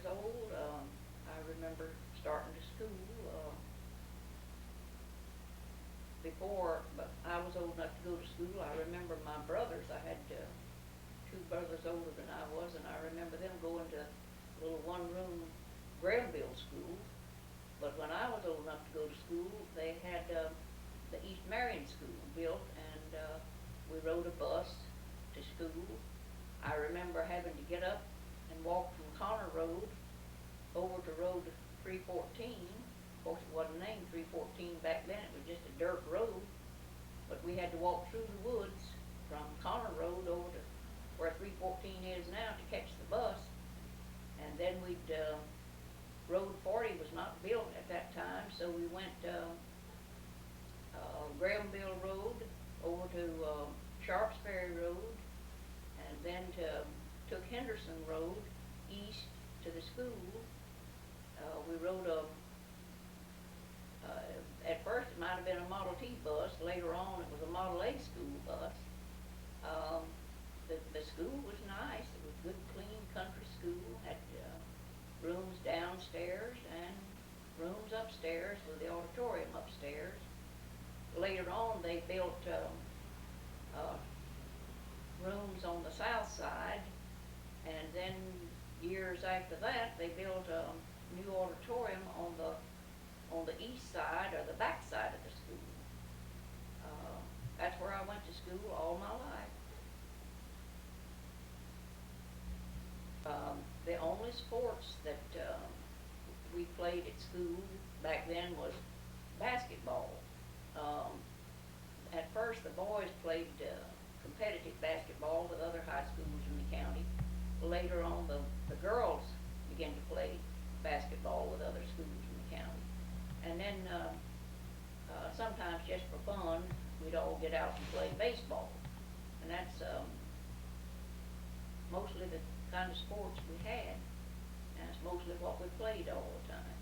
years old. I remember starting to school before, but I was old enough to go to school. I remember my brothers. I had two brothers older than I was, and I remember them going to a little one-room Graham-built school. But when I was old enough to go to school, they had the East Marion School built, and we rode a bus to school. I remember having to get up and walk from Connor Road over to Road 314. Of course, it wasn't named 314 back then. It was just a dirt road. But we had to walk through the woods from Connor Road over to where 314 is now to catch the bus. And then we'd, Road 40 was not built at that time, so we went Grahamville Road over to Sharpsbury Road, and then took Henderson Road east to the school. We rode at first it might have been a Model T bus, later on it was a Model A school bus. The school was nice. It was good, clean country school, had rooms downstairs and rooms upstairs with the auditorium upstairs. Later on they built rooms on the south side, and then years after that they built a new auditorium on the east side, or the back side of the school. That's where I went to school all my life. The only sports that we played at school back then was basketball. At first the boys played competitive basketball with other high schools in the county. Later on the girls began to play basketball with other schools in the county. And then sometimes just for fun, we'd all get out and play baseball. And that's mostly the kind of sports we had, and it's mostly what we played all the time.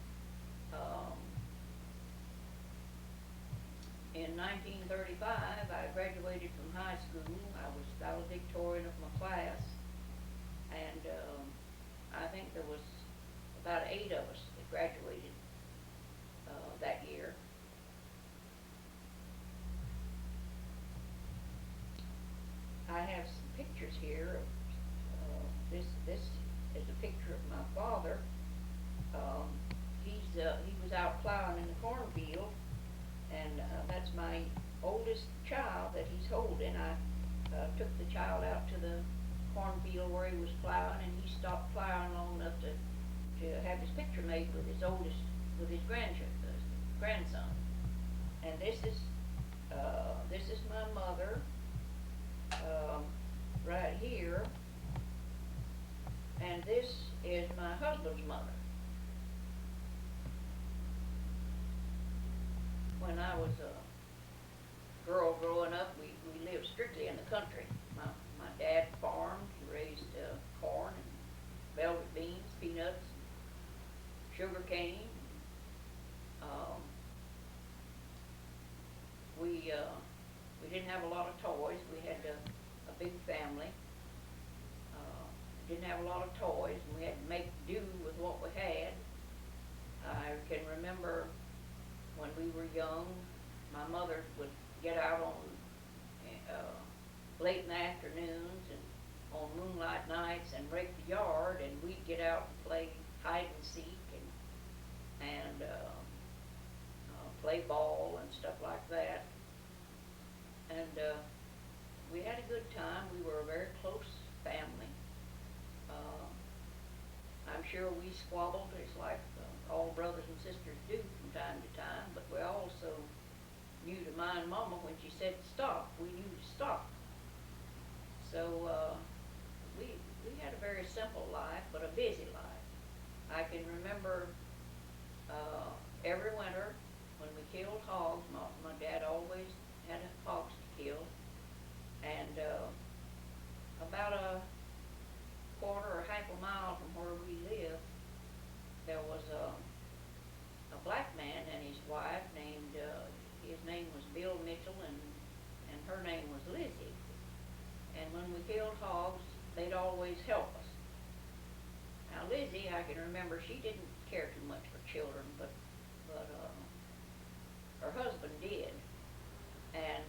In 1935, I graduated from high school. I was valedictorian of my class, and I think there was about 8 of us that graduated that year. I have some pictures here of this is a picture of my father. He was out plowing in the cornfield, and that's my oldest child that he's holding. I took the child out to the cornfield where he was plowing, and he stopped plowing long enough to have his picture made with his grandson. And this is my mother right here. And this is my husband's mother. When I was a girl growing up, we lived strictly in the country. My dad farmed, he raised corn and velvet beans, peanuts, sugar cane. We didn't have a lot of toys. We had a big family. Didn't have a lot of toys, and we had to make do with what we had. I can remember when we were young, my mother would get out on late in the afternoons and on moonlight nights and rake the yard, and we'd get out and play hide and seek and play ball and stuff like that. And we had a good time. We were a very close family. I'm sure we squabbled, it's like all brothers and sisters do from time to time, but we also knew to mind Mama when she said stop, we knew to stop. So we had a very simple life, but a busy life. I can remember every winter when we killed hogs, my dad always had hogs to kill, and about a quarter or half a mile from where we lived, there was a black man and his wife named, his name was Bill Mitchell, and her name was Lizzie. And when we killed hogs, they'd always help us. Now Lizzie, I can remember she didn't care too much for children, but her husband did. And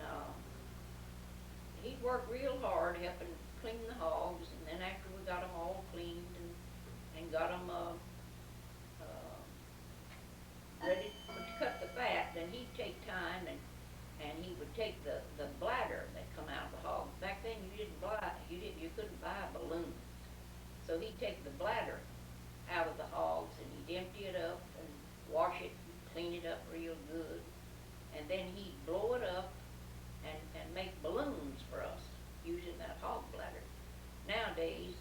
he'd work real hard helping clean the hogs, and then after we got them all cleaned and got them ready to cut the fat, then he'd take time and he would take the bladder that come out of the hog. Back then you couldn't buy balloons. So he'd take the bladder out of the hogs and he'd empty it up and wash it, clean it up real good, and then he'd blow it up and make balloons for us using that hog bladder. Nowadays,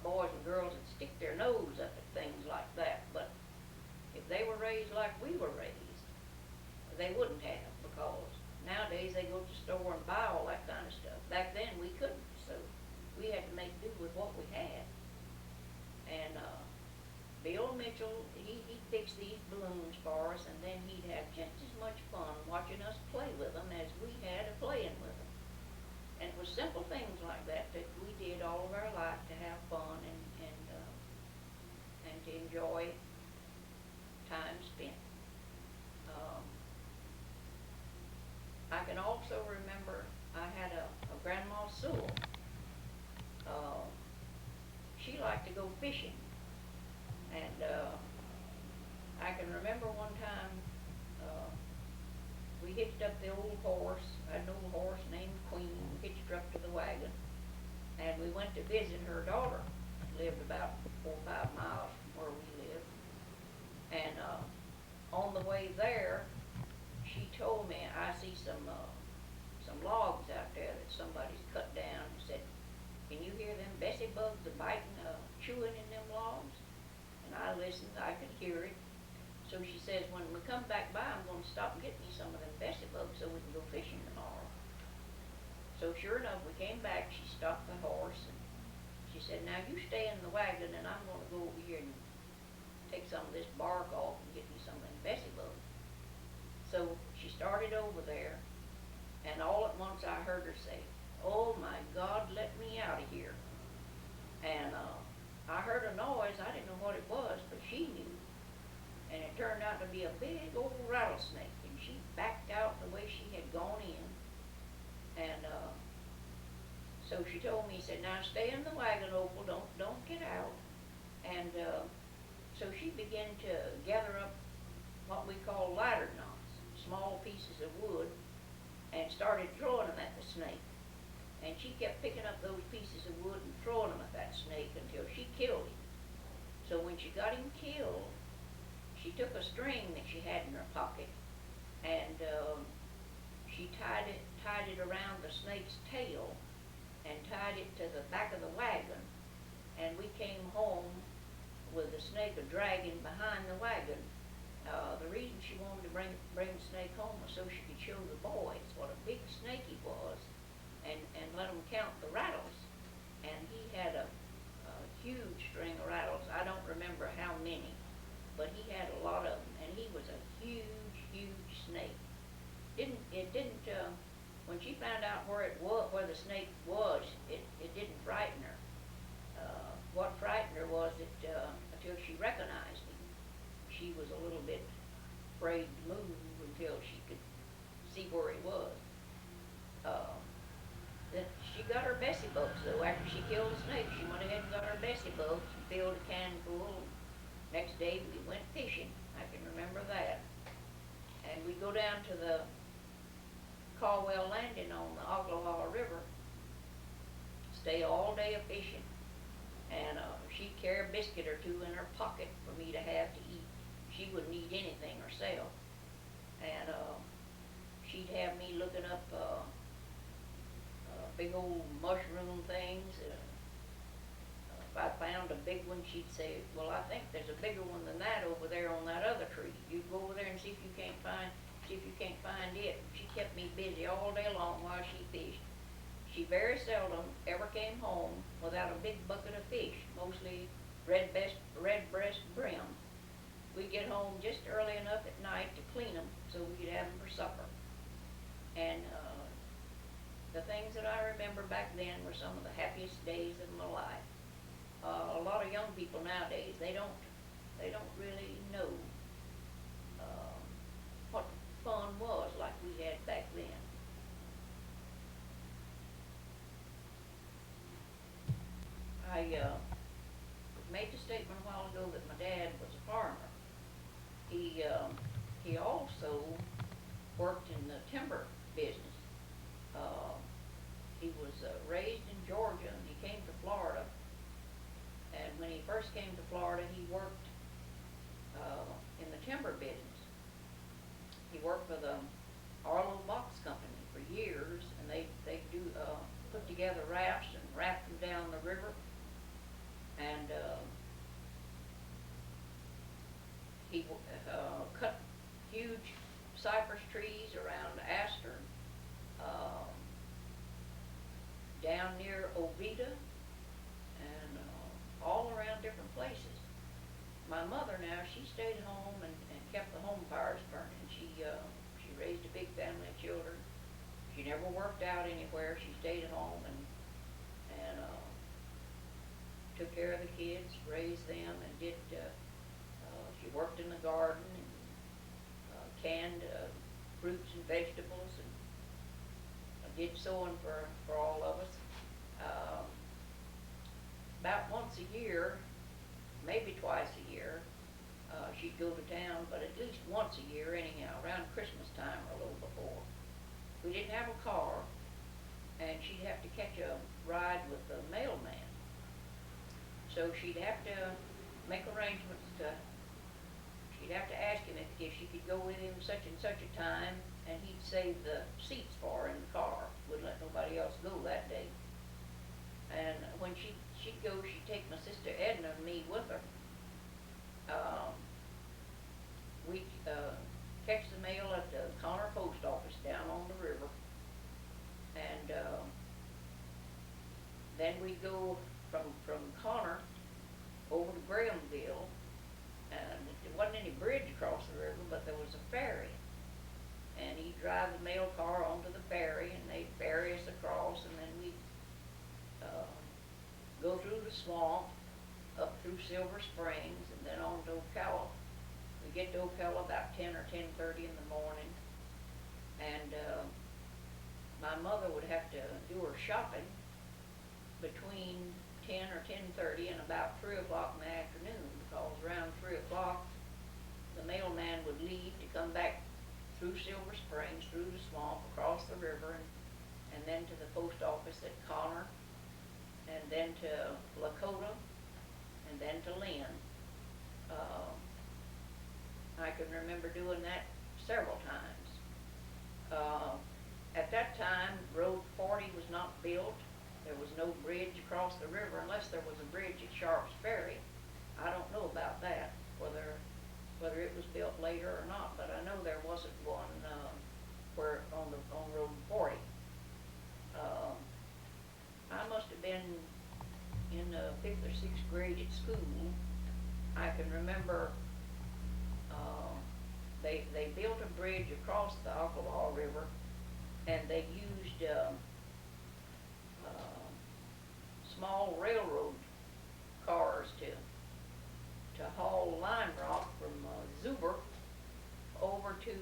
boys and girls would stick their nose up at things like that, but if they were raised like we were raised, they wouldn't have, because nowadays they go to the store and buy all that kind of stuff. Back then we couldn't, so we had to make do with what we had. And Bill Mitchell, he'd fix these balloons for us, and then he'd have just as much fun watching us play with them as we had playing with them. And it was simple things like that that we did all of our life to have fun and to enjoy time spent. I can also remember I had a Grandma Sewell. She liked to go fishing, and I can remember one time we hitched up the old horse. I had an old horse named Queen. We hitched her up to the wagon, and we went to visit her daughter. She lived about 4 or 5 miles from where we lived. And on the way there, she told me, I see some logs out there that somebody's cut down. She said, "Can you hear them Bessie bugs a biting, chewing in them logs?" And I listened. I could hear it. So she says, "When we come back by, I'm going to stop and get me some of them Bessie bugs so we can go fishing tomorrow." So sure enough, we came back. She stopped the horse and she said, "Now you stay in the wagon, and I'm going to go over here and take some of this bark off and get me some of them Bessie bugs." So she started over there, and all at once I heard her say, "Oh my God, let me out of here." And I heard a noise. I didn't know what it was, but she knew. And it turned out to be a big old rattlesnake, and she backed out the way she had gone in. And so she told me, said, "Now stay in the wagon, Opal, don't get out." And so she began to gather up what we call ladder knots, small pieces of wood, and started throwing them at the snake. And she kept picking up those pieces of wood and throwing them at that snake until she killed him. So when she got him killed, she took a string that she had in her pocket, and she tied it around the snake's tail and tied it to the back of the wagon. And we came home with the snake dragging behind the wagon. The reason she wanted to bring the snake home was so she could show the boys what a big snake he was, and let them count the rattles. And he had a huge string of rattles. I don't remember how many, but he had a lot of them, and he was a huge snake. When she found out where the snake was, it didn't frighten her. What frightened her was that until she recognized him, she was a little bit afraid to move until she could see where he was. Then she got her Bessie bugs, though. After she killed the snake, she went ahead and got her Bessie bugs and filled a can full. Next day we went fishing. I can remember that. And we go down to the Caldwell Landing on the Oglaw River, stay all day a fishing. And she'd carry a biscuit or two in her pocket for me to have to eat. She wouldn't eat anything herself. And she'd have me looking up big old mushroom things. If I found a big one, she'd say, "Well, I think there's a bigger one than that over there on that other tree. You go over there and see if you can't find it." She kept me busy all day long while she fished. She very seldom ever came home without a big bucket of fish, mostly red breast brim. We'd get home just early enough at night to clean them so we could have them for supper. And the things that I remember back then were some of the happiest days of my life. A lot of young people nowadays, they don't really know um, what fun was like we had back then. I made the statement a while ago that my dad was a farmer. He he also worked in the timber business. Uh, he was raised in Georgia and he came to Florida. And when he first came to Florida, he worked in the timber business. He worked for the Arlo Box Company for years, and they do put together rafts and raft them down the river. And he cut huge cypress trees around Astor, um, down near Oviedo, and all around different places. My mother now, she stayed home and kept the home fires burning. She raised a big family of children. She never worked out anywhere. She stayed at home and took care of the kids, raised them, and did. She worked in the garden and canned fruits and vegetables, and did sewing for all of us. Um, about once a year, maybe twice a year, she'd go to town, but at least once a year anyhow, around Christmas time or a little before. We didn't have a car, and she'd have to catch a ride with the mailman. So she'd have to make arrangements she'd have to ask him if she could go with him such and such a time, and he'd save the seats for her in the car. Wouldn't let nobody else go that day. And when she'd go, she'd take my sister Edna and me with her. We'd catch the mail at the Connor post office down on the river, and then we'd go from Connor over to Grahamville, and there wasn't any bridge across the river, but there was a ferry. And he'd drive the mail car onto the ferry, and they'd ferry us across, and then we'd go through the swamp, up through Silver Springs, and then on to Ocala. We get to Ocala about 10 or 10:30 in the morning, and my mother would have to do her shopping between 10 or 10:30 and about 3 o'clock in the afternoon, because around 3 o'clock the mailman would leave to come back through Silver Springs, through the swamp, across the river, and then to the post office at Connor, and then to Lakota, and then to Lynn. I can remember doing that several times. At that time, Road 40 was not built. There was no bridge across the river, unless there was a bridge at Sharp's Ferry. I don't know about that, whether it was built later or not, but I know there wasn't one where on Road 40. I must have been in the 5th or 6th grade at school. I can remember they built a bridge across the Ocklawaha River, and they used small railroad cars to haul lime rock from Zuber over to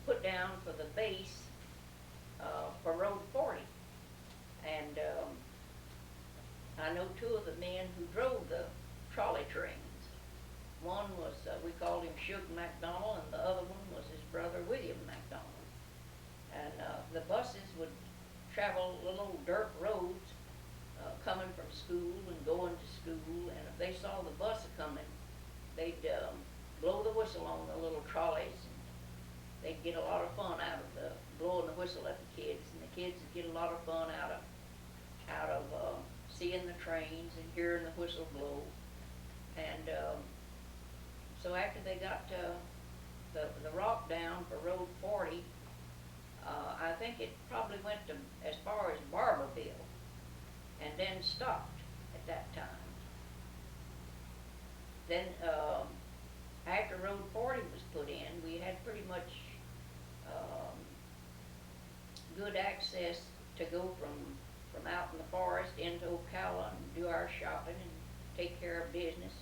put down for the base for Road 40. And I know two of the men who drove the trolley trains. One was, we called him Shug McDonald, and the other one was his brother William McDonald. And the buses would travel little old dirt roads coming from school and going to school, and if they saw the bus coming, they'd blow the whistle on the little trolleys, and they'd get a lot of fun out of the blowing the whistle at the kids, and the kids would get a lot of fun out of seeing the trains and hearing the whistle blow. And so after they got the rock down for Road 40, I think it probably went to as far as Barberville, and then stopped at that time. Then after Road 40 was put in, we had pretty much good access to go from from out in the forest into Ocala and do our shopping and take care of business.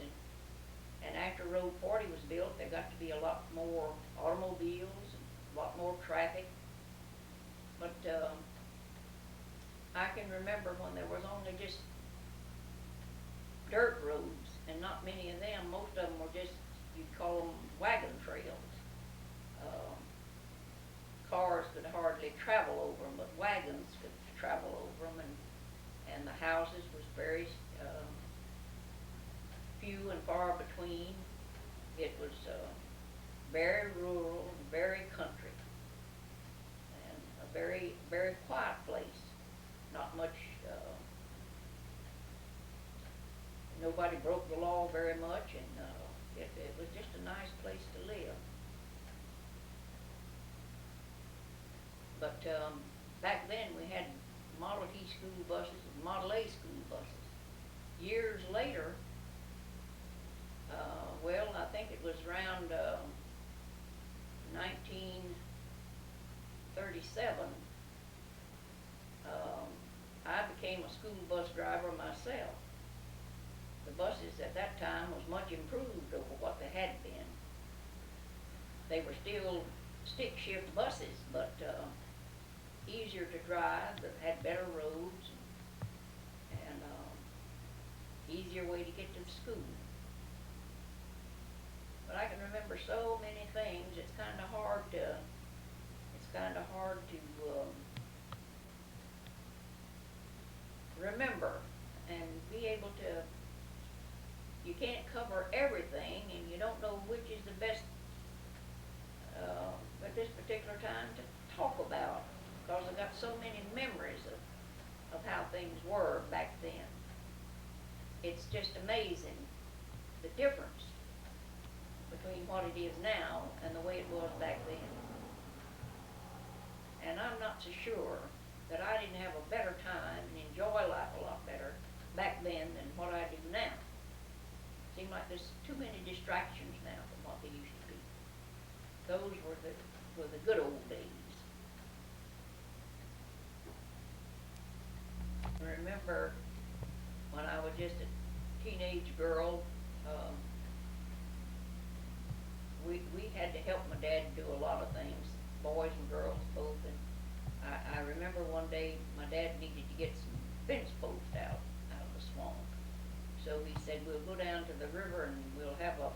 And after Road 40 was built, there got to be a lot more automobiles and a lot more traffic. But I can remember when there was only just dirt roads and not many of them. Most of them were just, you'd call them wagon trails. Um, Cars could hardly travel over them, but wagons could travel over them, and the houses was very few and far between. It was very rural and very country, and a very, very quiet place. Not much, nobody broke the law very much, and it was just a nice place to live. But back then we had Model T school buses and Model A school buses. Years later, well, I think it was around 1937, I became a school bus driver myself. The buses at that time was much improved over what they had been. They were still stick shift buses, but easier to drive, that had better roads, and easier way to get to the school. But I can remember so many things. It's kind of hard to remember and be able to. You can't cover everything, and you don't know which is the best at this particular time to talk about, because I got so many memories of how things were back then. It's just amazing the difference between what it is now and the way it was back then. And I'm not so sure that I didn't have a better time and enjoy life a lot better back then than what I do now. Seems like there's too many distractions now from what they used to be. Those were the good old days. I remember when I was just a teenage girl, we had to help my dad do a lot of things, boys and girls both. And I remember one day my dad needed to get some fence posts out of the swamp. So he said, we'll go down to the river and we'll have a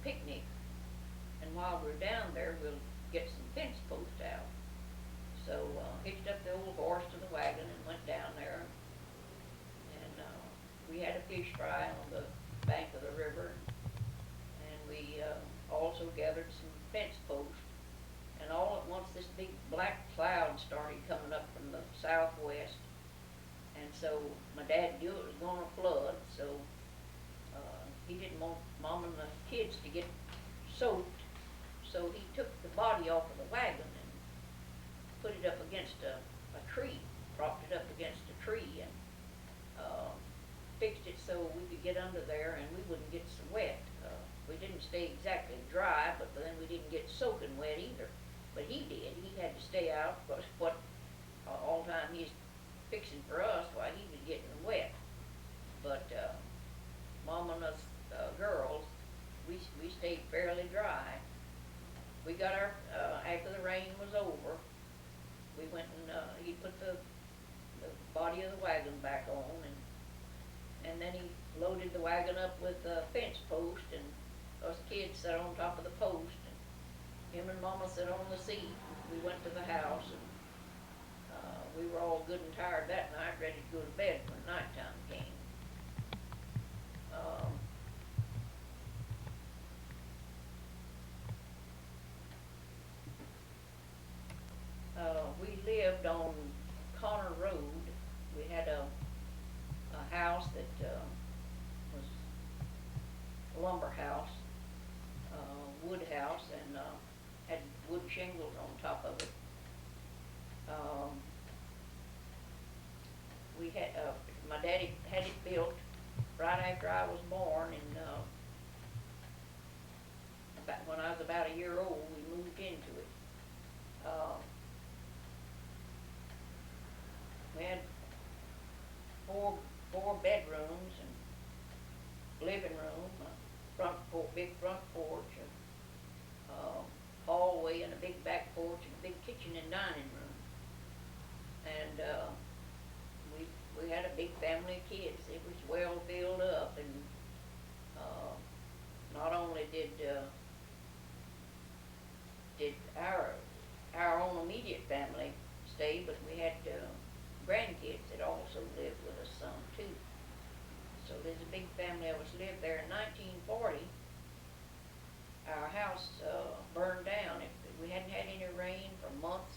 picnic. And while we're down there, we'll get some fence posts out. So hitched up the old horse to the wagon and went down there. And we had a fish fry on the bank of the river. And we also gathered some fence posts. And all at once this big black cloud started coming up from the southwest. And so my dad knew it was going to flood, so he didn't want Mom and the kids to get soaked. So he took the body off of the wagon and put it up against a tree, propped it up against a tree, and fixed it so we could get under there and we wouldn't get so wet. We didn't stay exactly dry, but then we didn't get soaking wet either. But he did. He had to stay out, because all the time he's fixing for us while he was getting wet. But Mom and us girls, we stayed fairly dry. We got our after the rain was over, we went and he put the body of the wagon back on, and then he loaded the wagon up with a fence post, and us kids sat on top of the post, and him and Mama sat on the seat. We went to the house, and we were all good and tired that night, ready to go to bed when nighttime came. We lived on Connor Road. We had a house that was a lumber house, wood house, and had wood shingles on top of it. We had my daddy had it built right after I was born, and when I was about a year old, we moved into it. We had 4 bedrooms and living room, big front porch, hallway and a big back porch and a big kitchen and dining room. And we had a big family of kids. It was well filled up, and uh, not only did our own immediate family stay, but we had grandkids that also lived with us some too. So there's a big family of us lived there. In 1940, our house burned down. We hadn't had any rain for months,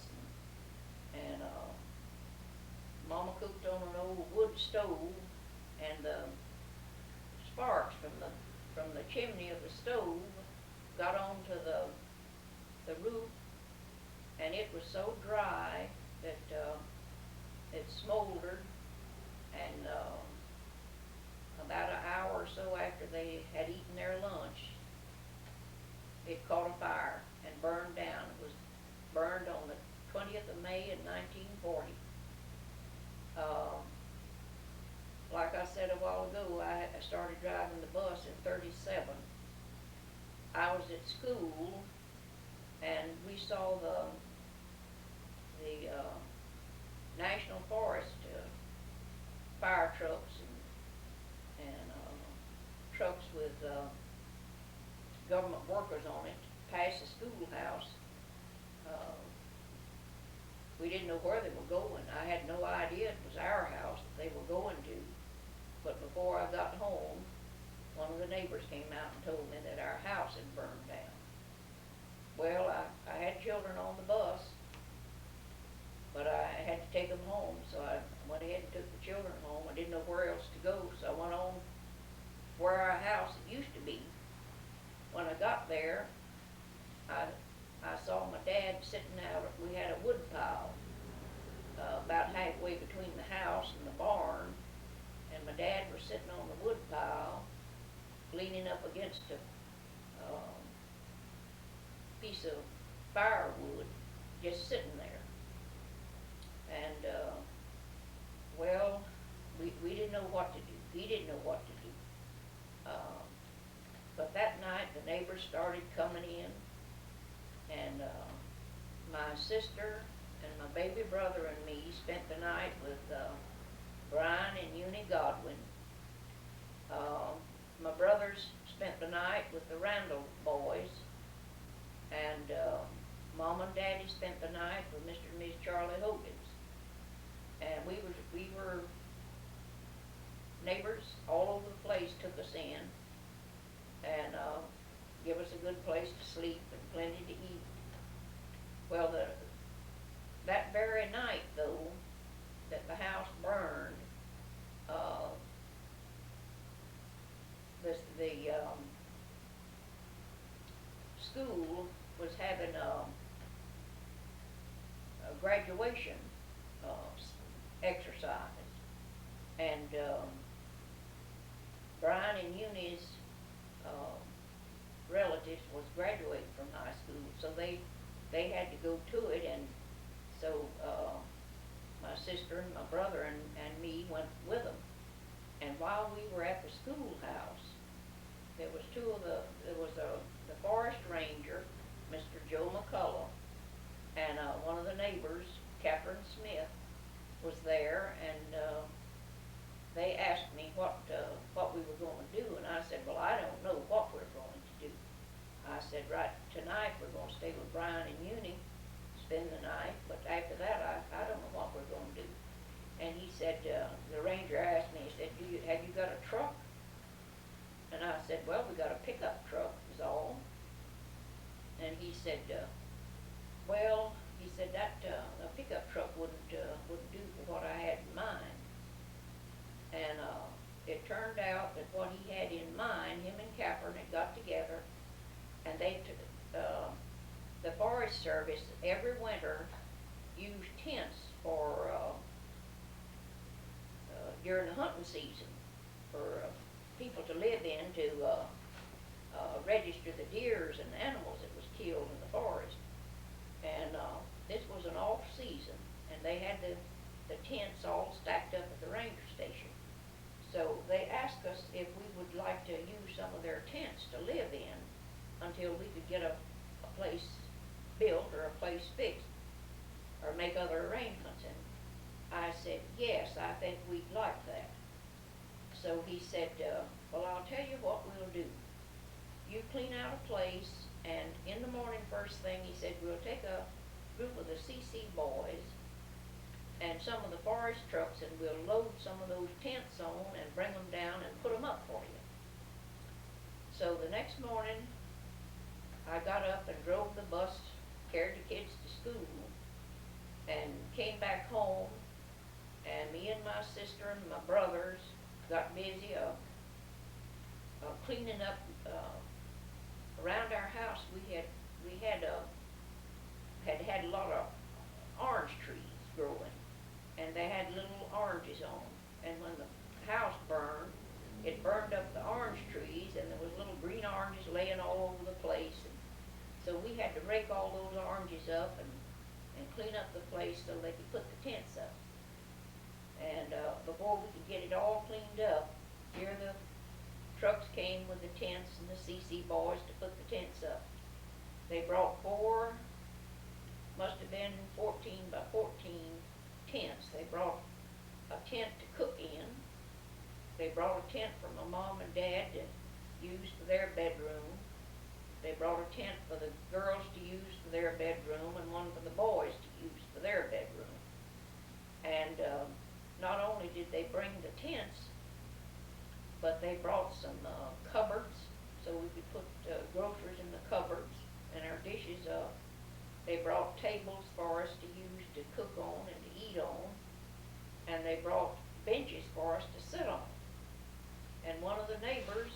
and Mama cooked on an old wood stove, and the sparks from the chimney of the stove got onto the roof, and it was so dry that it smoldered, and about an hour or so after they had eaten their lunch, it caught a fire and burned down. It was burned on the 20th of May in 1940. Like I said a while ago, I started driving the bus in 37. I was at school, and we saw the National Forest fire trucks and trucks with government workers on it pass the schoolhouse. We didn't know where they were going. I had no idea it was our house that they were going to. But before I got home, one of the neighbors came out and told me that our house had burned down. Well, I had children on the bus, but I had to take them home, so I went ahead and took the children home. I didn't know where else to go, so I went on where our house used to be. When I got there, I saw my dad sitting out. We had a wood pile about halfway between the house and the barn, and my dad was sitting on the wood pile, leaning up against a piece of firewood, just sitting there. And well, we didn't know what to do. He didn't know what to do. But that night, the neighbors started coming in, and my sister and my baby brother and me spent the night with Brian and Eunice Godwin. My brothers spent the night with the Randall boys, and Mom and Daddy spent the night with Mr. and Miss Charlie Hogan's. And we were neighbors all over the place. Took us in and give us a good place to sleep and plenty to eat. Well, that very night, though, that the house burned, the school was having a graduation exercise, and Brian and Eunice's relatives was graduating from high school, so they had to go to it, and so my sister and my brother and me went with them. And while we were at the schoolhouse, there was the forest ranger, Mr. Joe McCullough, and one of the neighbors, Catherine Smith, was there, and they asked me what we were going to do, and I said, well, I don't know what we're going to do. I said, right tonight we're going to stay with Brian and Eunice, spend the night, but after that I don't know what we're going to do. And he said, the ranger asked me, he said, have you got a truck? And I said, well, we got a pickup truck is all. And he said, well, he said that a pickup truck wouldn't do for what I had in mind. And it turned out that what he had in mind, him and Catherine had got together, and the Forest Service every winter used tents for during the hunting season for people to live in to register the deers and animals that was killed in the forest. And this was an off season, and they had the tents all stacked up at the ranger station. asked us if we would like to use some of their tents to live in until we could get a place built or a place fixed or make other arrangements. And I said, yes, I think we'd like that. So he said, well, I'll tell you what we'll do. You clean out a place, and in the morning first thing, he said, we'll take a group of the CC boys and some of the forest trucks, and we'll load some of those tents on and bring them down and put them up for you. So the next morning, I got up and drove the bus, carried the kids to school, and came back home, and me and my sister and my brothers got busy cleaning up around our house. We had a lot of orange trees growing, and they had little oranges on them. And when the house burned, it burned up the orange trees, and there was little green oranges laying all over the place. And so we had to rake all those oranges up and clean up the place so they could put the tents up. And before we could get it all cleaned up, here the trucks came with the tents and the CC boys to put the tents up. They brought four, must have been 14 by 14 tents. They brought a tent to cook in. They brought a tent for my mom and dad to use for their bedroom. They brought a tent for the girls to use for their bedroom and one for the boys to use for their bedroom. And not only did they bring the tents, but they brought some cupboards so we could put groceries in the cupboards and our dishes up. They brought tables for us to use to cook on and to eat on. And they brought benches for us to sit on. And one of the neighbors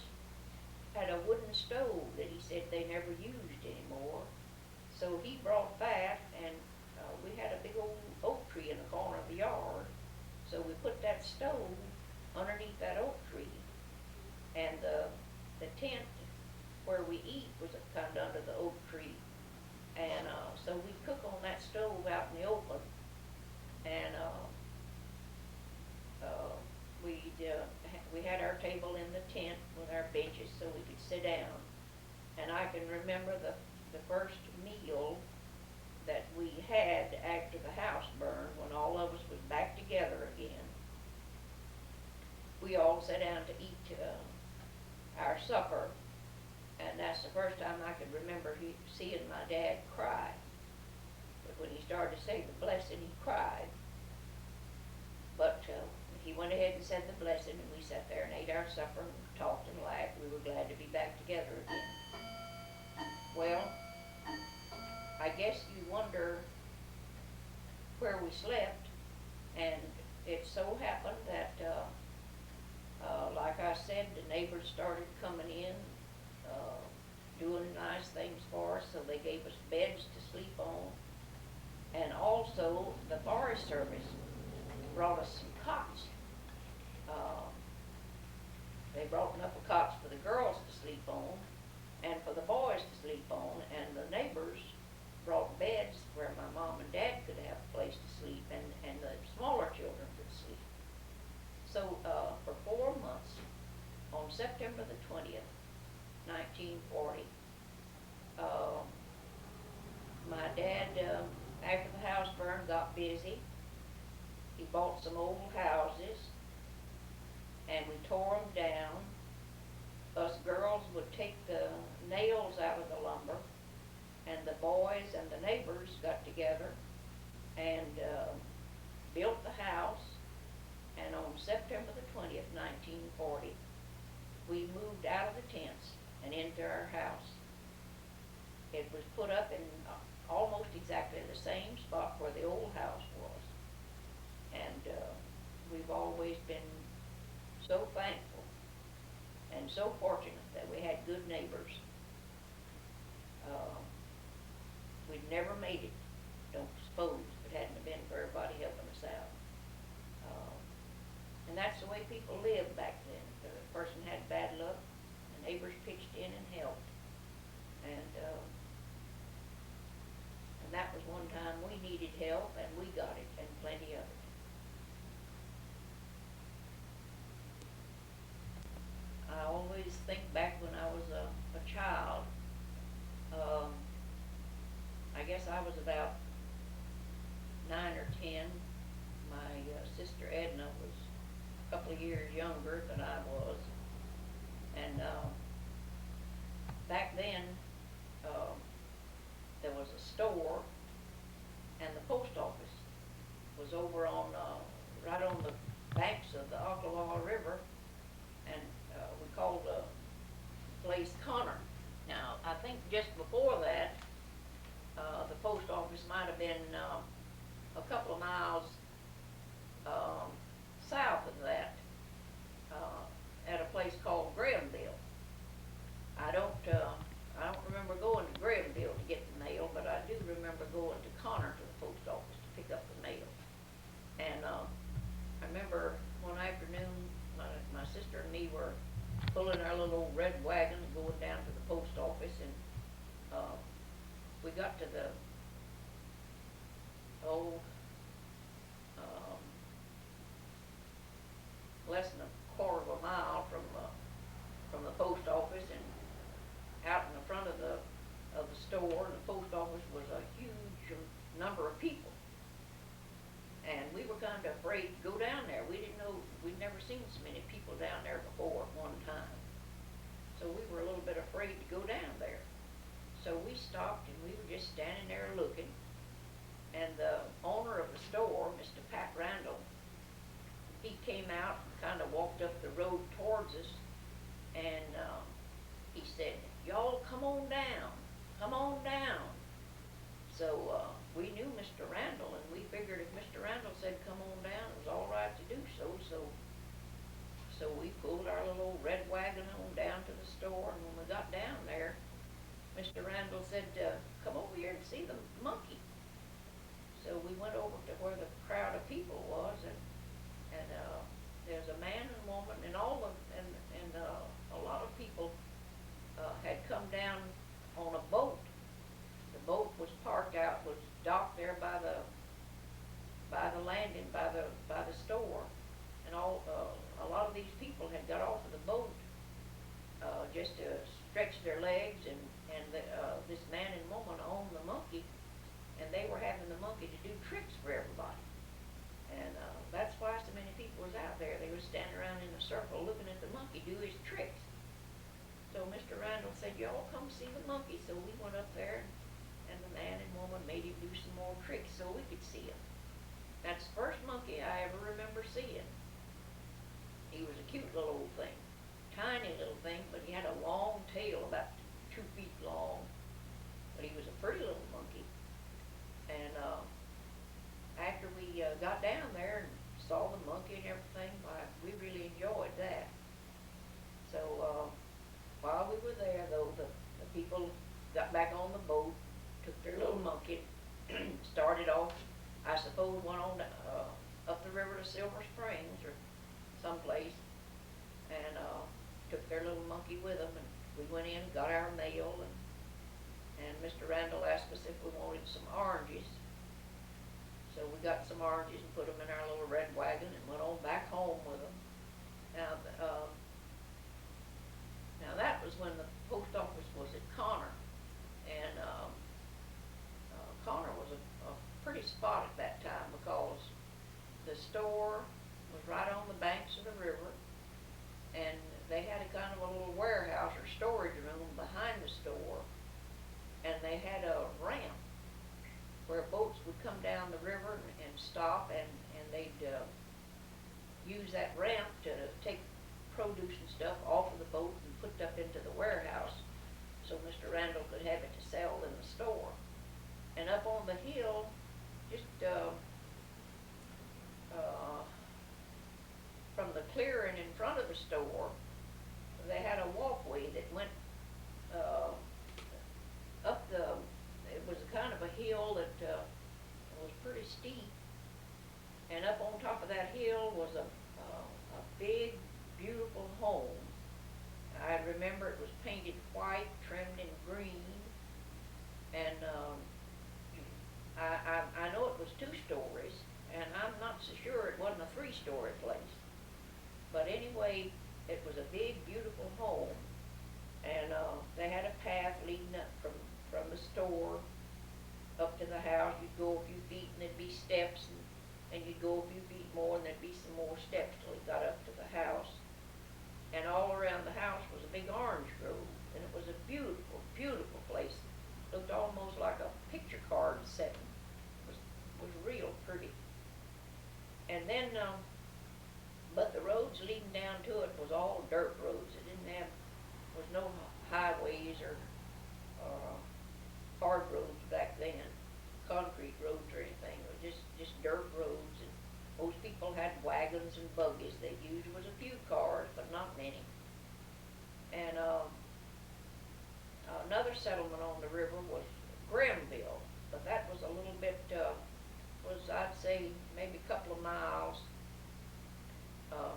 had a wooden stove that he said they never used anymore. So he brought that, and we had a big old oak tree in the corner of the yard. So we put that stove underneath that oak tree. And the tent where we eat was kind of under the oak tree. And so we cook on that stove out in the open. And we had our table in the tent with our benches so we could sit down. And I can remember the first meal that we had after the house burned, when all of us was back together again. We all sat down to eat our supper, and that's the first time I could remember seeing my dad cry. But when he started to say the blessing, he cried. But he went ahead and said the blessing, and we sat there and ate our supper and talked and laughed. We were glad to be back together again. Well, I guess you wonder where we slept, and it so happened that, like I said, the neighbors started coming in, doing nice things for us, so they gave us beds to sleep on. And also, the Forest Service brought us some cots. They brought enough of cots for the girls to sleep on and for the boys to sleep on, and the neighbors brought beds where my mom and dad could have a place to sleep, and the smaller children could sleep. So for 4 months, on September the 20th, 1940, my dad, after the house burned, got busy. He bought some old houses, and we tore them down. Us girls would take the nails out of the lumber, and the boys and the neighbors got together and built the house. And on September the 20th, 1940, we moved out of the tents and into our house. It was put up in almost exactly the same spot where the old house was. And we've always been so thankful and so fortunate that we had good neighbors. We'd never made it, don't suppose, if it hadn't been for everybody helping us out. And that's the way people lived back then. If a person had bad luck, the neighbors pitched in and helped. And that was one time we needed help, and we got it, and plenty of it. think back when I was a child. Um, I guess I was about 9 or 10. My sister Edna was a couple of years younger than I was, and back then um, there was a store, and the post office was over on right on the banks of the Ocklawaha River, and we called the place Connor. Now I think just before that, the post office might have been a couple of miles um, south of that, at a place called Grahamville. I don't, uh, I don't remember going to Grahamville to get the mail, but I do remember going to Connor to the post office to pick up the mail. And I remember one afternoon, my sister and me were pulling our little old red wagon and going down to the post office, and we got to the old, less than a quarter of a mile from the post office, and out in the front of the store. And the post office was a huge number of people, and we were kind of afraid to go down there. We didn't know, we'd never seen so many people down there before at one time, so we were a little bit afraid to go down there. So we stopped, and we were just standing there looking, and the owner of the store, Mr. Pat Randall, he came out and kind of walked up the road towards us, and he said, "Y'all come on down, come on down." So we knew Mr. Randall, and we figured if Mr. Randall said come on down, it was all right to do so. So we pulled our little old red wagon on down to the store, and when we got down there, Mr. Randall said, "Come over here and see the monkey." So we went over to where the crowd of people was, and there's a man and woman, and a lot of people had come down on a boat. The boat was parked out, was docked there by the landing, by the store, and a lot of these people had got off of the boat just to stretch their legs, and this man and woman owned the monkey, and they were having the monkey to do tricks for everybody. And that's why so many people was out there. They were standing around in a circle looking at the monkey do his tricks. So Mr. Randall said, "Y'all come see the monkey." So we went up there, and the man and woman made him do some more tricks so we could see him. That's the first monkey I ever remember seeing. He was a cute little old thing, tiny little thing, but he had a long tail, about 2 feet long. But he was a pretty little monkey. And after we got down there and saw the monkey and everything, why, we really enjoyed that. So while we were there, though, the people got back on the boat, took their little monkey, started off, I suppose, went on up the river to Silver Springs or someplace, and took their little monkey with them, and we went in and got our mail, and Mr. Randall asked us if we wanted some oranges. So we got some oranges and put them in our little red wagon and went on back home with them. Now that was when the post office was at Connor, and Connor was a pretty spot at that time, because the store was right on the banks of the river, and they had a kind of a little warehouse or storage room behind the store, and they had a ramp where boats would come down the river and stop, and they'd use that ramp to take produce and stuff off of the boat and put up into the warehouse, so Mr. Randall could have it to sell in the store. And up on the hill, just from the clearing in front of the store, they had a walkway that went up it was a kind of a hill that was pretty steep, and up on top of that hill was a big, beautiful home. I remember it was painted white, trimmed in green, and I know it was 2 stories, and I'm not so sure it wasn't a 3-story place. But anyway, it was a big, beautiful home, And they had a path leading up from the store up to the house. You'd go a few feet and there'd be steps, and you'd go a few feet more and there'd be some more steps till you got up to the house. And all around the house was a big orange grove, and it was a beautiful, beautiful place. It looked almost like a picture card setting. It was real pretty. And then, but the roads leading down to it was all dirt roads. It didn't have, was no highways or hard roads back then, concrete roads or anything. It was just dirt roads, and most people had wagons and buggies. They used was a few cars, but not many. And another settlement on the river was Granville, but that was a little bit, was I'd say maybe a couple of miles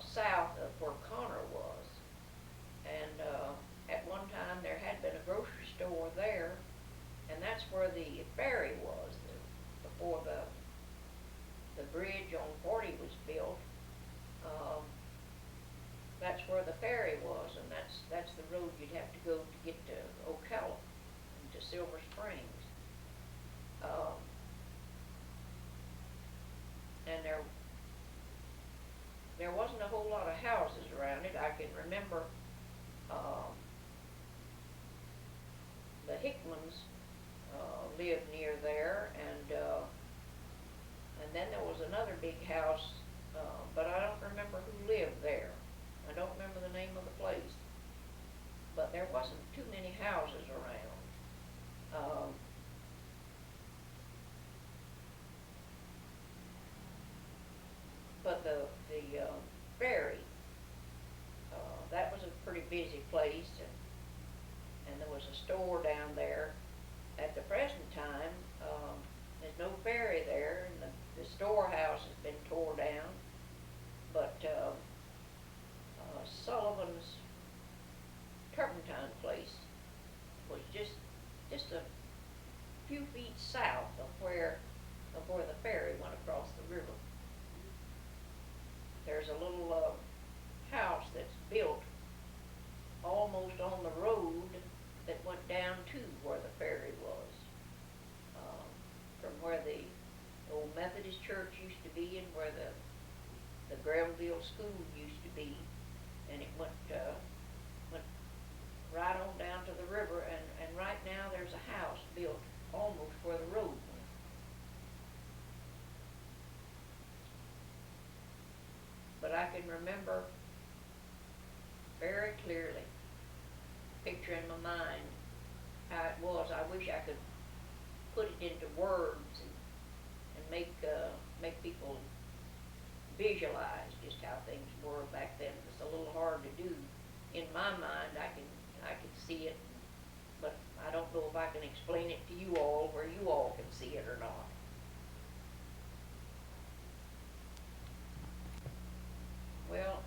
south of where Connor was. And at one time there had been a grocery store there, and that's where the ferry was, before the bridge on 40 was built. That's where the ferry was, and that's the road you'd have to go to get to Ocala and to Silver Springs. And there wasn't a whole lot of houses around it. I can remember the Hickmans lived near there, and then there was another big house, but I don't remember who lived there. I don't remember the name of the place, but there wasn't too many houses around. But the ferry, that was a pretty busy place, and there was a store down there. At the present time, there's no ferry there, and the storehouse has been tore down, but Sullivan's turpentine place was just a few feet south of where the ferry went across the river. There's a little house that's built almost on the road that went down to where the ferry was, from where the old Methodist church used to be and where the Granville school used to be, and it went right on down to the river, and right now there's a house built almost where the road went. But I can remember very clearly, picture in my mind how it was. I wish I could put it into words and make people visualize just how things were back then. It's a little hard to do. In my mind, I can see it, but I don't know if I can explain it to you all where you all can see it or not. Well,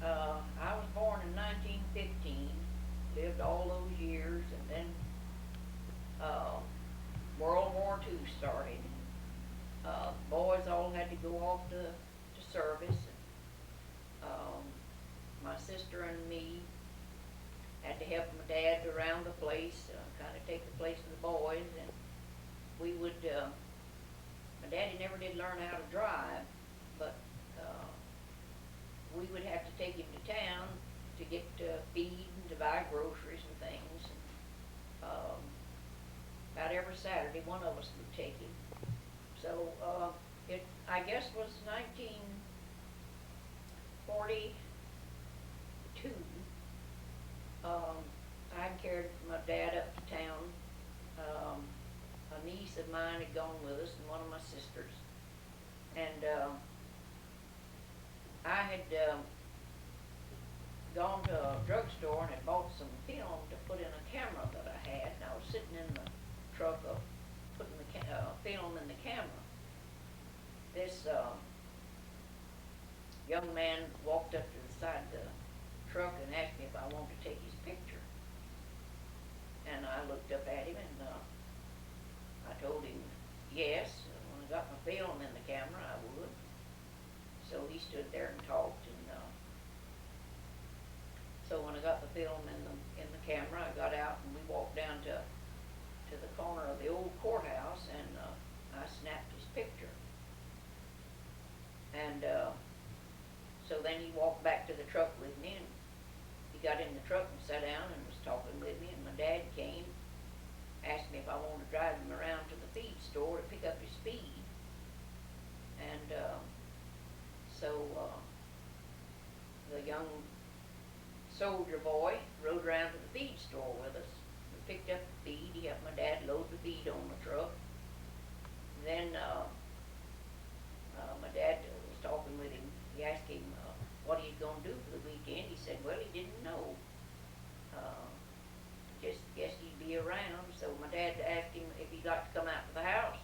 I was born in 1915, lived all those years, and then World War II started. Boys all had to go off to service. My sister and me had to help my dad around the place, kind of take the place of the boys, and we would, my daddy never did learn how to drive, but we would have to take him to town to get feed and to buy groceries and things. And, about every Saturday, one of us would take him. So it, I guess, was 1942. I carried my dad up to town. A niece of mine had gone with us, and one of my sisters. And I had gone to a drugstore and had bought some film to put in a camera that I had, and I was sitting in the truck putting the film in the camera. This young man walked up to the side of the truck and asked me if I wanted to take his picture. And I looked up at him, and I told him yes, and when I got my film in the camera I would. So he stood there and talked, and so when I finally got the film in the camera, I got out and we walked down to the corner of the old courthouse, and I snapped his picture. And so then he walked back to the truck with me, and he got in the truck and sat down and was talking with me, and my dad came, asked me if I wanted to drive him around to the feed store to pick up his feed. And so the young soldier boy rode around to the feed store with us. We picked up the feed. He helped my dad load the feed on the truck. Then my dad was talking with him. He asked him what he was going to do for the weekend. He said, well, he didn't know. Just guessed he'd be around. So my dad asked him if he'd like to come out to the house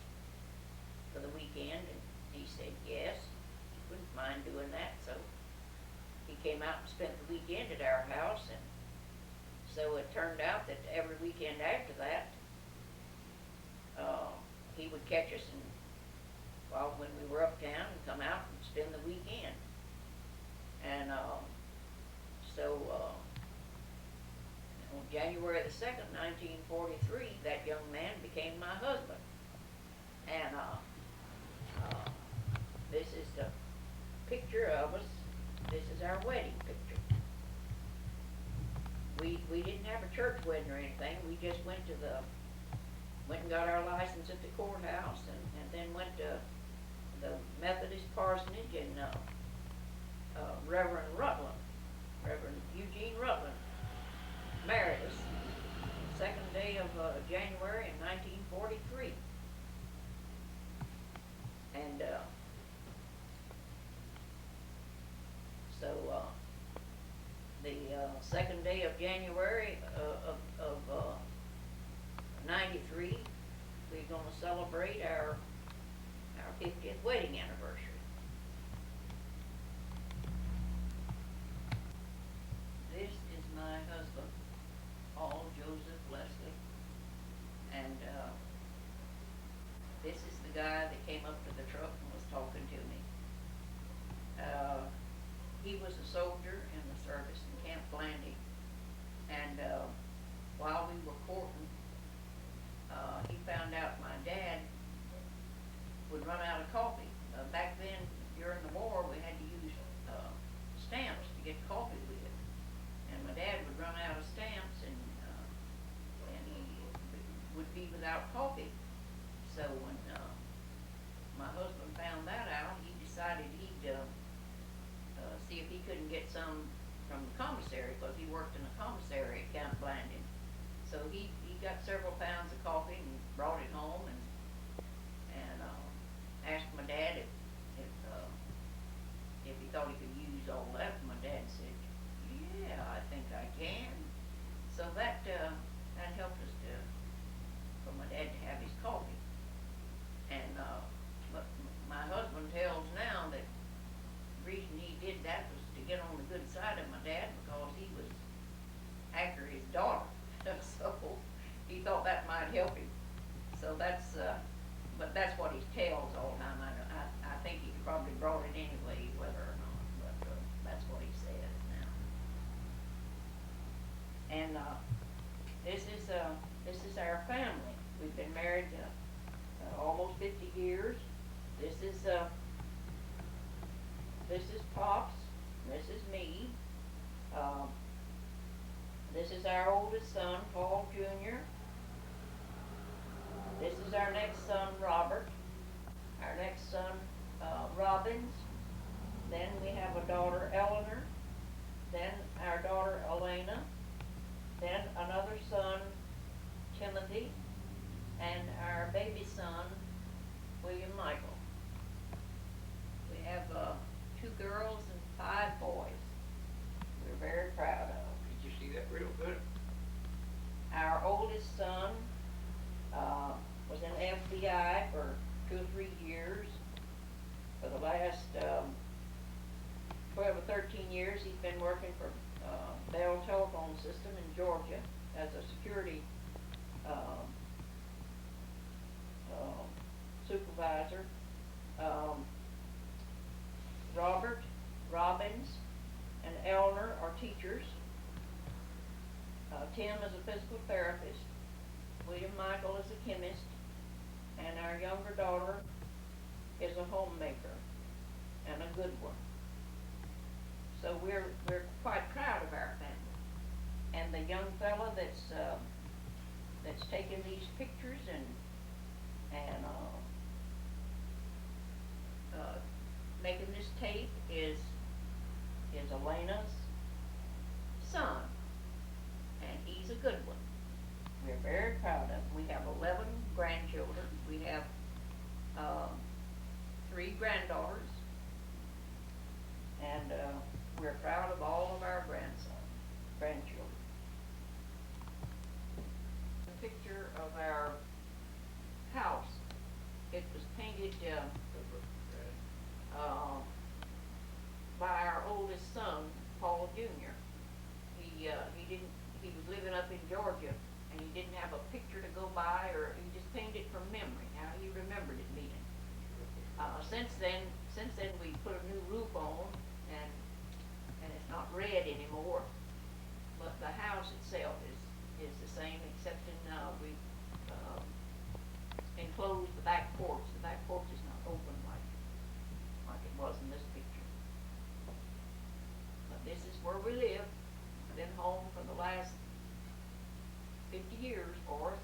for the weekend, and he said yes. He wouldn't mind doing that. So he came out and spent the weekend at our house, and so it turned out that every weekend after that, he would catch us when we were uptown, and come out and spend the weekend. And so on January the 2nd, 1943, that young man became my husband. And this is the picture of us. This is our wedding picture. We didn't have a church wedding or anything. We just went and got our license at the courthouse, and then went to the Methodist parsonage, and Reverend Eugene Rutland married us the 2nd day of January in 1943. And so the 2nd day of January of 93, we're going to celebrate our 50th wedding anniversary. This is my husband, Paul Joseph Leslie, and this is the guy that came up to the truck and was talking to me. He was a soldier in the service in Camp Blanding, and while we were courting, he found out my dad would run out of coffee. Back then, during the war, we had to use stamps to get coffee with. And my dad would run out of stamps, and he would be without coffee. So when my husband found that out, he decided he'd see if he couldn't get some from the commissary, because he worked in a commissary at Camp Blanding. So he got several pounds of coffee and brought it home, and asked my dad if he thought he could use all that. And my dad said, yeah, I think I can. So that helped us for my dad to have his coffee. And but my husband tells now that the reason he did that was to get on the good side of my dad, because he was after his daughter. So he thought that might help him. So that's but that's what he tells all the time. I think he probably brought it anyway, whether or not, but that's what he says now. And this is our family. We've been married almost 50 years. This is Pops. This is me. This is our oldest son, Paul Jr. This is our next son, Robert. Our next son, Robbins. Then we have a daughter, Eleanor. Then our daughter, Elena. Then another son, Timothy. And our baby son, William Michael. We have 2 girls and 5 boys. We're very proud of. Did you see that real good? Our oldest son was in the FBI for 2 or 3 years. For the last 12 or 13 years, he's been working for Bell Telephone System in Georgia as a security supervisor. Robert, Robbins, and Eleanor are teachers. Tim is a physical therapist, William Michael is a chemist, and our younger daughter is a homemaker, and a good one. So we're quite proud of our family. And the young fella that's taking these pictures and making this tape is Elena's son, and he's a good one. We're very proud of him. We have 11 grandchildren. We have um, 3 granddaughters, and we're proud of all of our grandchildren. A picture of our house. It was painted uh, by our oldest son, Paul Jr. He was living up in Georgia, and he didn't have a picture to go by, or he just painted from memory. Now he remembered it being. Since then we put a new roof on, and it's not red anymore. But the house itself is the same, except we enclosed the back porch. The back porch is not open like it was in this picture. But this is where we live. Been home for the last 50 years for us.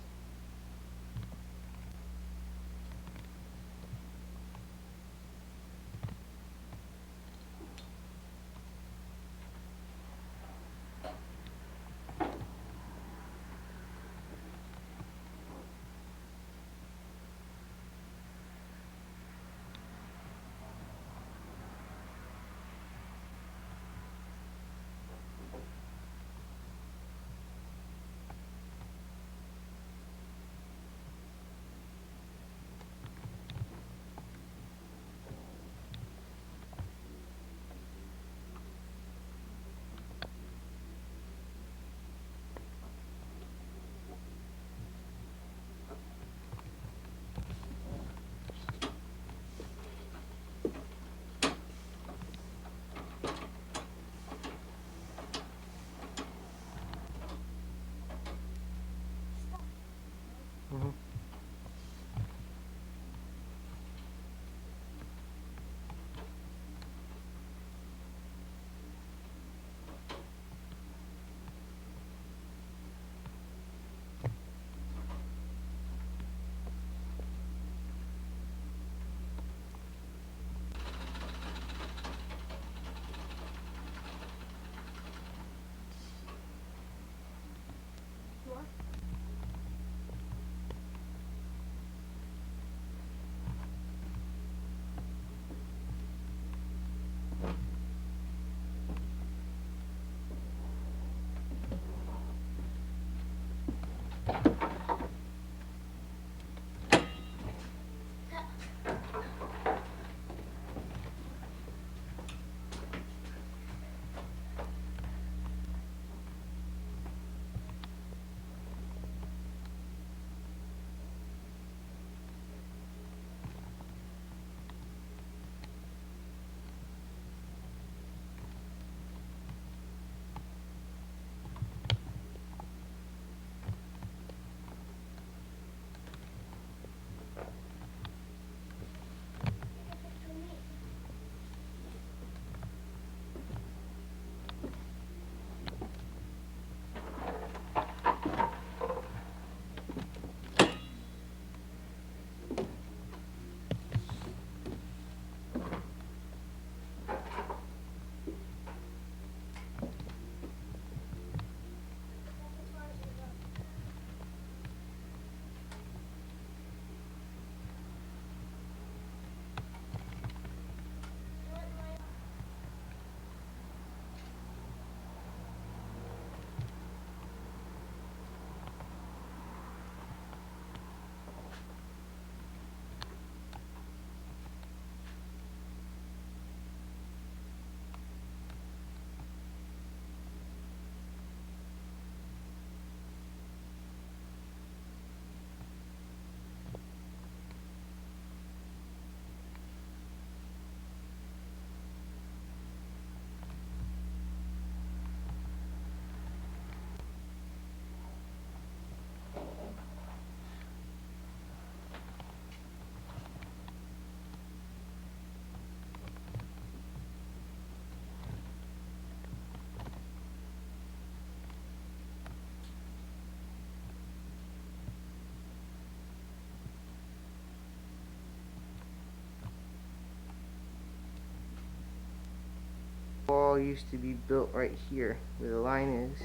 wall used to be built right here where the line is.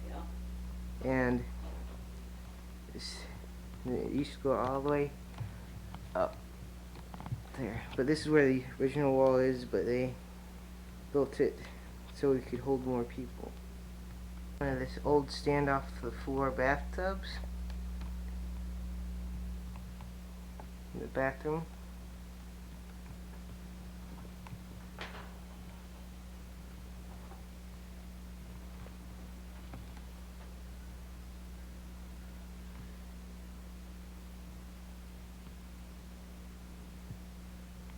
Yeah. And it used to go all the way up there. But this is where the original wall is, but they built it so we could hold more people. One of this old standoff the floor bathtubs in the bathroom.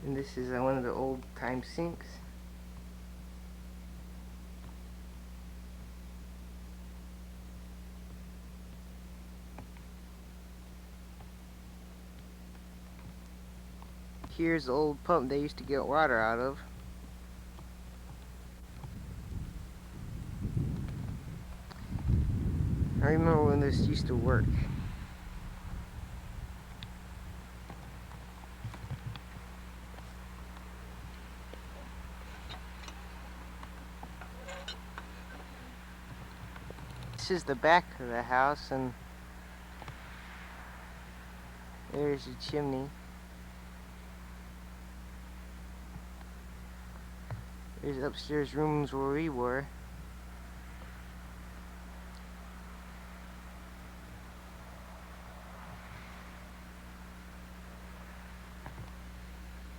And this is one of the old time sinks. Here's the old pump they used to get water out of. I remember when this used to work. This is the back of the house, and there's the chimney. There's upstairs rooms where we were.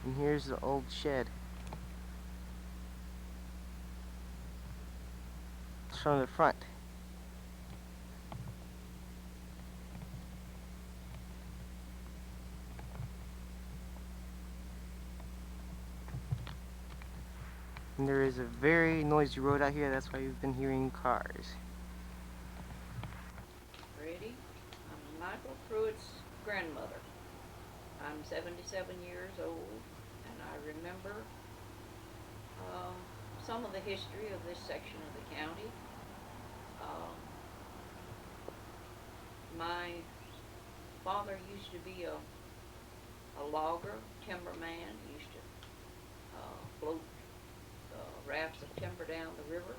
And here's the old shed. It's from the front. And there is a very noisy road out here, that's why you've been hearing cars. Ready? I'm Michael Pruitt's grandmother. I'm 77 years old, and I remember some of the history of this section of the county. My father used to be a logger, timberman. He used to float rafts of timber down the river.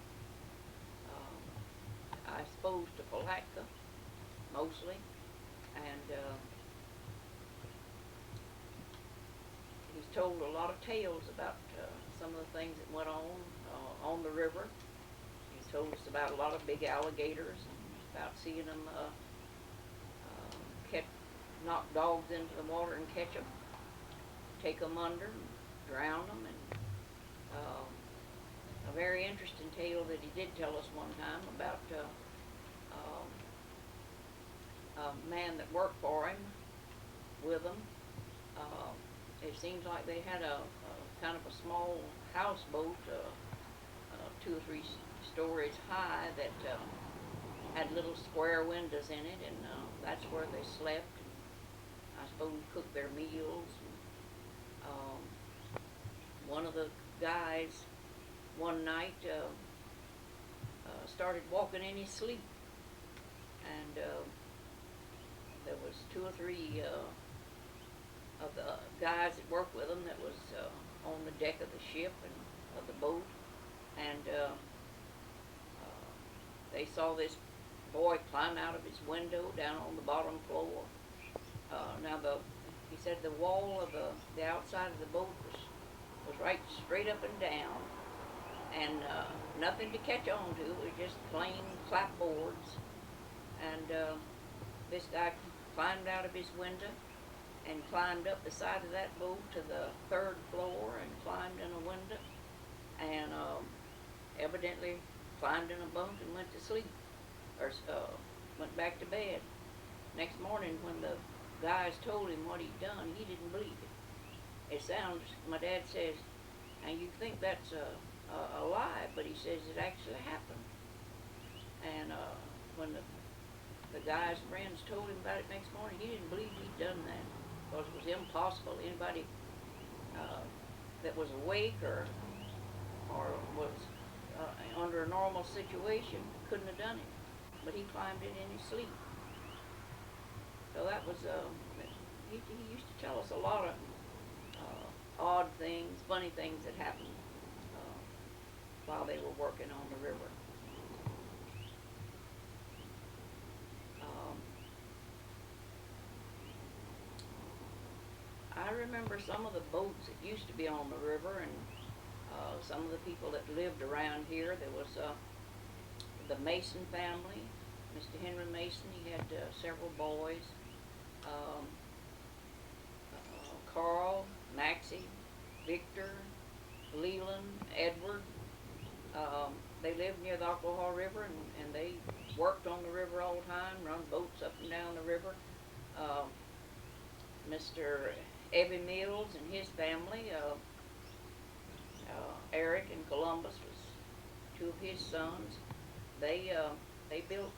I suppose to Palatka, mostly, and he's told a lot of tales about some of the things that went on the river. He's told us about a lot of big alligators and about seeing them knock dogs into the water and catch them, take them under, and drown them, and a very interesting tale that he did tell us one time about a man that worked for him with them. It seems like they had a kind of a small houseboat, 2 or 3 stories high, that had little square windows in it, and that's where they slept. I suppose cooked their meals. One of the guys one night started walking in his sleep, and there was 2 or 3 of the guys that worked with him that was on the deck of the ship and of the boat, and they saw this boy climb out of his window down on the bottom floor. Now he said the wall of the outside of the boat was right straight up and down, and nothing to catch on to. It was just plain clapboards, and this guy climbed out of his window and climbed up the side of that boat to the 3rd floor and climbed in a window, and evidently climbed in a bunk and went to sleep, or went back to bed. Next morning, when the guys told him what he'd done, he didn't believe it. It sounds, my dad says, and you think that's a lie, but he says it actually happened. And when the guy's friends told him about it next morning, he didn't believe he'd done that, because it was impossible. Anybody that was awake or was under a normal situation couldn't have done it, but he climbed it in his sleep. So that was, he used to tell us a lot of odd things, funny things that happened while they were working on the river. Um, I remember some of the boats that used to be on the river, and some of the people that lived around here. There was the Mason family, Mr. Henry Mason. He had several boys. Um, Carl, Maxie, Victor, Leland, Edward. They lived near the Oklahoma River, and they worked on the river all the time, run boats up and down the river. Mr. Evie Mills and his family, Eric in Columbus was two of his sons. They built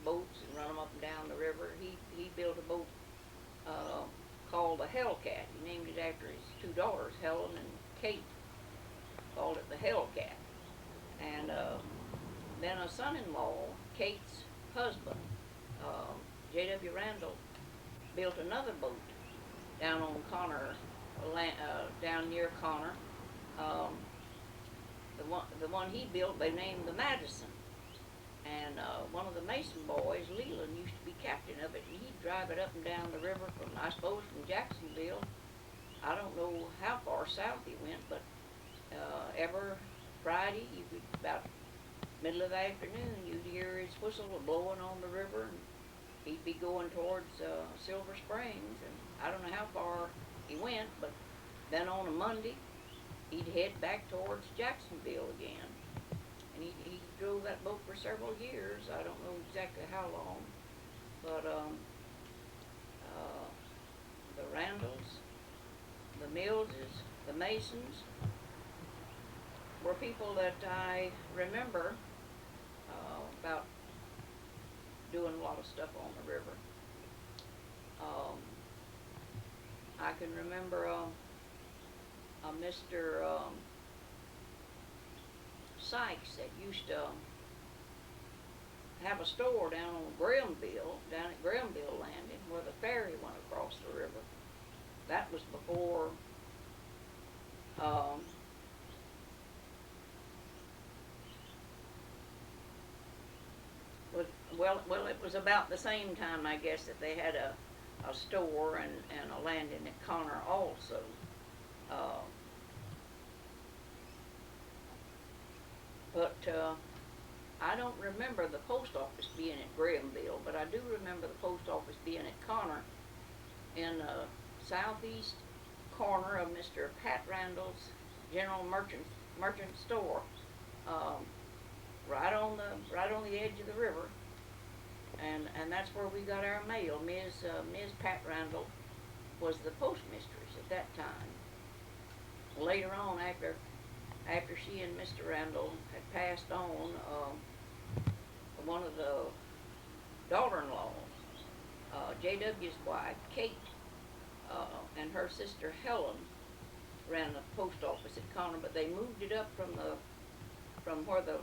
boats and run them up and down the river. He built a boat called the Hellcat. He named it after his two daughters, Helen and Kate. Called it the Hellcat. And then a son-in-law, Kate's husband, J.W. Randall, built another boat down on Connor, down near Connor. The one he built, they named the Madison. And one of the Mason boys, Leland, used to be captain of it, and he'd drive it up and down the river from, I suppose, from Jacksonville. I don't know how far south he went, but every Friday, you could, about middle of the afternoon, you'd hear his whistle blowing on the river, and he'd be going towards Silver Springs, and I don't know how far he went, but then on a Monday, he'd head back towards Jacksonville again. And he drove that boat for several years. I don't know exactly how long, but the Randalls, the Millses, the Masons were people that I remember about doing a lot of stuff on the river. I can remember a Mr. Sykes that used to have a store down on Grahamville, down at Grahamville Landing, where the ferry went across the river. That was before well, it was about the same time, I guess, that they had a store and a landing at Connor also. But I don't remember the post office being at Grahamville, but I do remember the post office being at Connor in the southeast corner of Mr. Pat Randall's general merchant store, right on the edge of the river, and that's where we got our mail. Ms. Pat Randall was the postmistress at that time. Later on, after she and Mr. Randall had passed on, one of the daughter-in-laws, J.W.'s wife, Kate, and her sister Helen ran the post office at Connor, but they moved it up from where the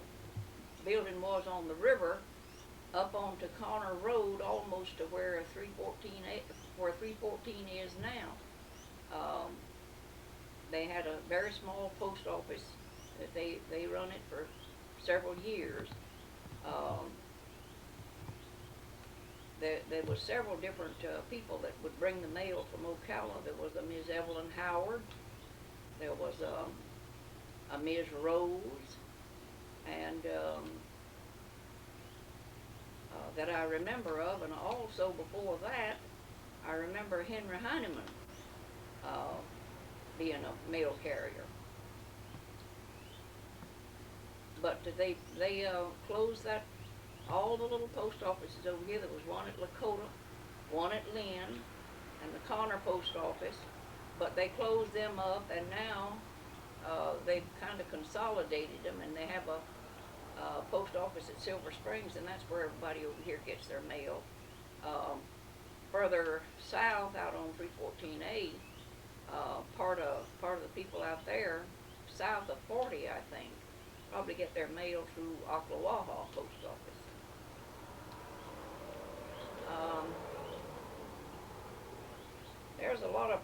building was on the river up onto Connor Road, almost to where 314 is now. They had a very small post office that they run it for several years. There was several different people that would bring the mail from Ocala. There was a Ms. Evelyn Howard. There was a Ms. Rose, and that I remember of. And also before that, I remember Henry Heineman being a mail carrier. But they closed that, all the little post offices over here. There was one at Lakota, one at Lynn, and the Connor post office, but they closed them up, and now they've kind of consolidated them, and they have a post office at Silver Springs, and that's where everybody over here gets their mail. Further south, out on 314A, part of the people out there, south of 40, I think, probably get their mail through Ocklawaha post office. There's a lot of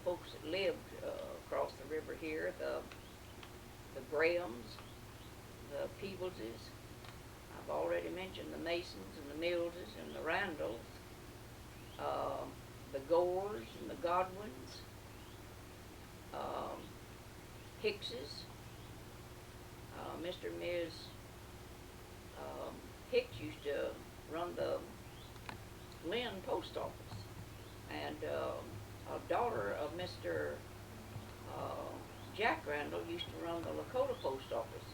folks that lived across the river here. The Grahams, the Peebles'. I've already mentioned the Masons and the Millses and the Randalls, the Gores and the Godwins, um, Hickses. Mr. and Ms. Hicks used to run the Lynn post office, and a daughter of Mr. Jack Randall used to run the Lakota post office.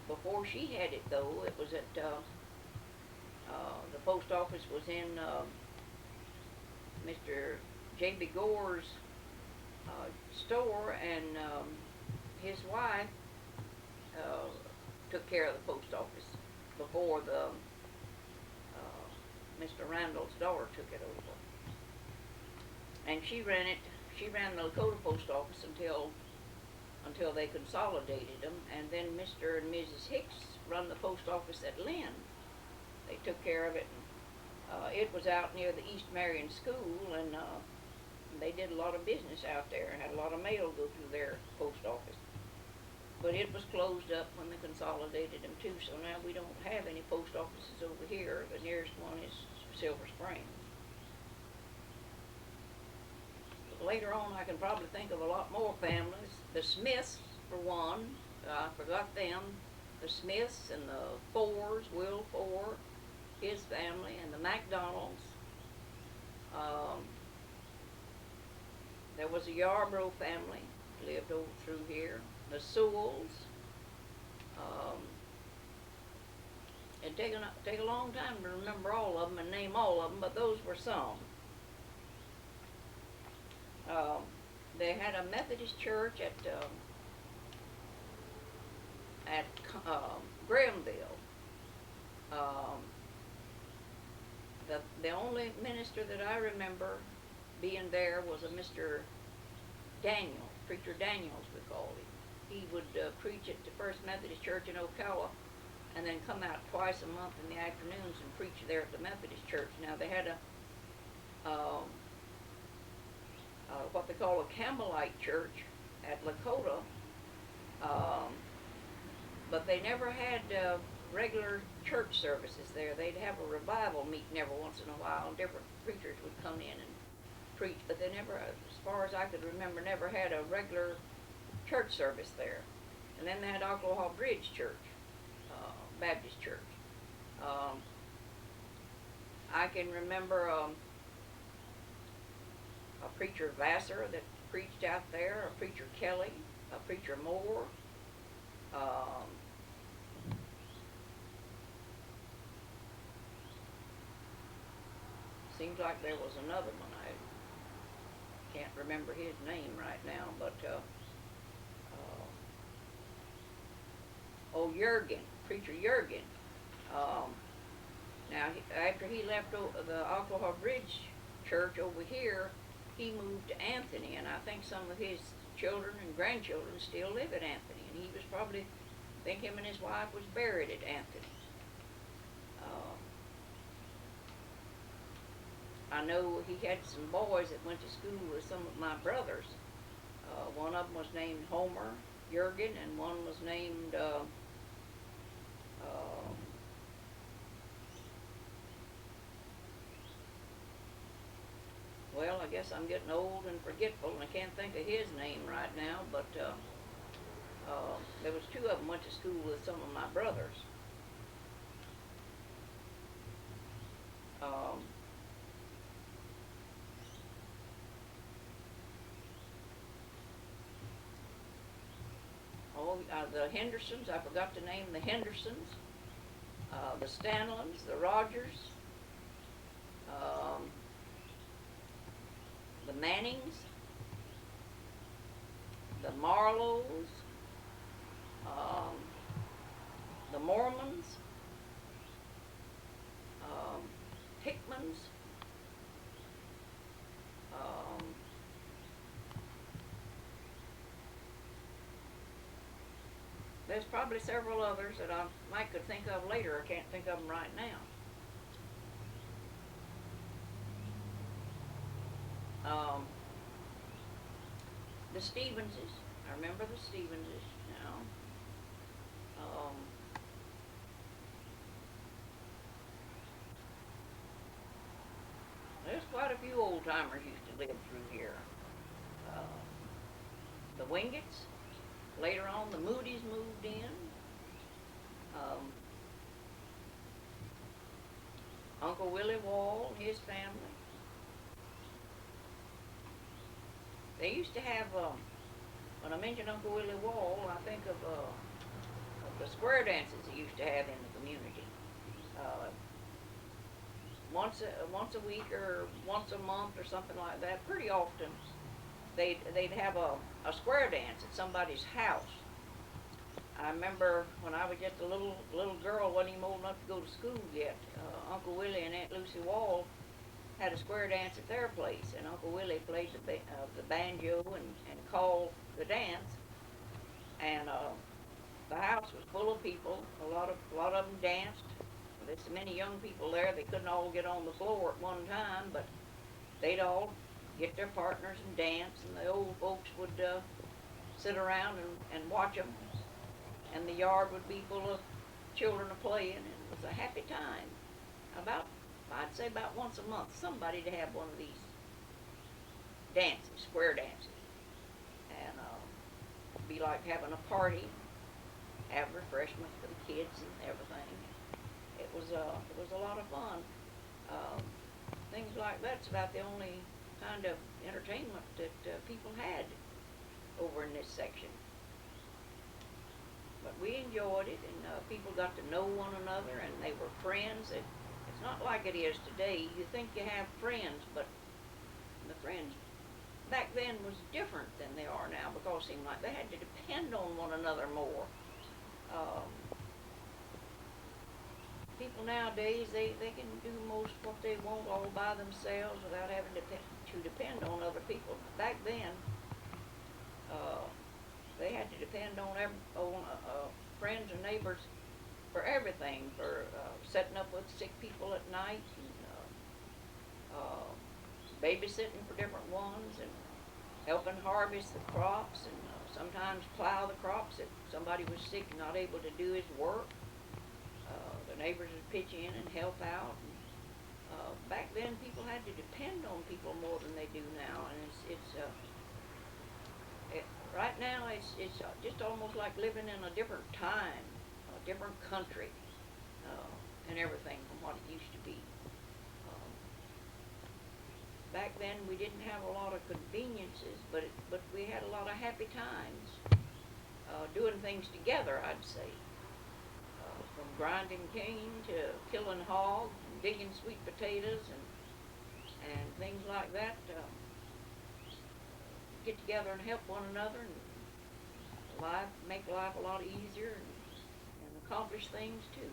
Before she had it, though, it was at the post office was in Mr. J.B. Gore's store, and his wife took care of the post office before the Mr. Randall's daughter took it over. And she ran it. She ran the Lakota post office until they consolidated them, and then Mr. and Mrs. Hicks run the post office at Lynn. They took care of it, and it was out near the East Marion School, and they did a lot of business out there and had a lot of mail go through their post office. But it was closed up when they consolidated them too, so now we don't have any post offices over here. The nearest one is Silver Spring. Later on, I can probably think of a lot more families. The Smiths, for one, I forgot them. The Smiths and the Fores, Will Fore, his family, and the McDonalds. There was a Yarborough family lived over through here. The Sewells. It'd take a long time to remember all of them and name all of them, but those were some. They had a Methodist church at Grahamville. The only minister that I remember being there was a Mr. Daniel, Preacher Daniels we called him. He would preach at the First Methodist Church in Ocala, and then come out twice a month in the afternoons and preach there at the Methodist Church. Now they had what they call a Campbellite church at Lakota, but they never had regular church services there. They'd have a revival meeting every once in a while, and different preachers would come in and preach, but they never, as far as I could remember, never had a regular church service there. And then they had Oklahoma Bridge Church, Baptist Church. I can remember a preacher Vassar that preached out there, a preacher Kelly, a preacher Moore. Seems like there was another one. I can't remember his name right now, but Jurgen, preacher Jurgen. Now, after he left the Oklahoma Bridge Church over here, he moved to Anthony, and I think some of his children and grandchildren still live at Anthony, and he was probably, I think him and his wife was buried at Anthony. I know he had some boys that went to school with some of my brothers. One of them was named Homer Jurgen, and one was named well, I guess I'm getting old and forgetful, and I can't think of his name right now, but there was two of them went to school with some of my brothers. The Hendersons, I forgot to name the Hendersons, the Stanlons, the Rogers, the Mannings, the Marlows, the Mormons, Hickmans, there's probably several others that I might could think of later. I can't think of them right now. The Stevenses, I remember the Stevenses now. few old timers used to live through here. Uh, the Wingets. Later on, the Moody's moved in. Um, Uncle Willie Wall, his family. They used to have, when I mention Uncle Willie Wall, I think of the square dances they used to have in the community. Uh, once a week or once a month or something like that, pretty often they'd have a square dance at somebody's house. I remember when I was just a little girl, wasn't even old enough to go to school yet. Uncle Willie and Aunt Lucy Wall had a square dance at their place, and Uncle Willie played the banjo and called the dance, and the house was full of people. A lot of them danced. There's so many young people there they couldn't all get on the floor at one time, but they'd all get their partners and dance, and the old folks would sit around and watch them, and the yard would be full of children a playing, and it was a happy time. About, I'd say about once a month, somebody to have one of these dances, square dances, and be like having a party, have refreshments for the kids and everything. It was a lot of fun. Um, Things like that's about the only kind of entertainment that people had over in this section. But we enjoyed it, and people got to know one another, and they were friends. It's not like it is today. You think you have friends, but the friends back then was different than they are now, because it seemed like they had to depend on one another more. Um, People nowadays, they can do most what they want all by themselves without having to depend on other people. Back then, uh, they had to depend on friends or neighbors for everything, for setting up with sick people at night, and babysitting for different ones, and helping harvest the crops, and sometimes plow the crops if somebody was sick and not able to do his work. The neighbors would pitch in and help out. And, back then, people had to depend on people more than they do now, and right now it's just almost like living in a different time, a different country, and everything from what it used to be. Um, Back then, we didn't have a lot of conveniences, but we had a lot of happy times, doing things together, I'd say. From grinding cane to killing hogs, and digging sweet potatoes, and things like that. Get together and help one another, and make life a lot easier, and accomplish things too.